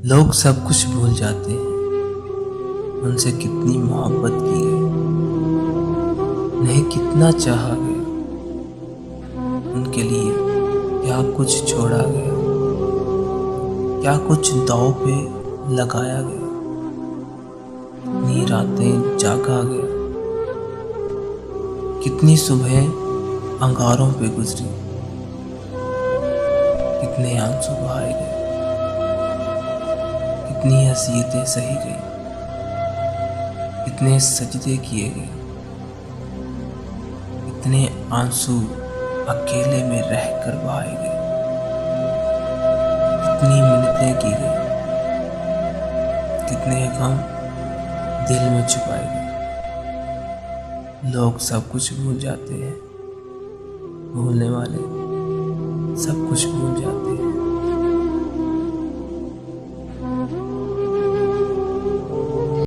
लोग सब कुछ भूल जाते हैं, उनसे कितनी मोहब्बत की गई, उन्हें कितना चाहा गया, उनके लिए क्या कुछ छोड़ा गया, क्या कुछ दांव पे लगाया गया, कितनी रातें जागा गया, कितनी सुबह अंगारों पे गुजरी, कितने आंसू बहाए गए, कितनी अज़ियतें सही गई, कितने सजदे किए गए, कितने आंसू अकेले में रहकर बहाए गए, कितनी मिन्नतें की गई, कितने गम दिल में छुपाए गए। लोग सब कुछ भूल जाते हैं, भूलने वाले सब कुछ भूल जाते हैं।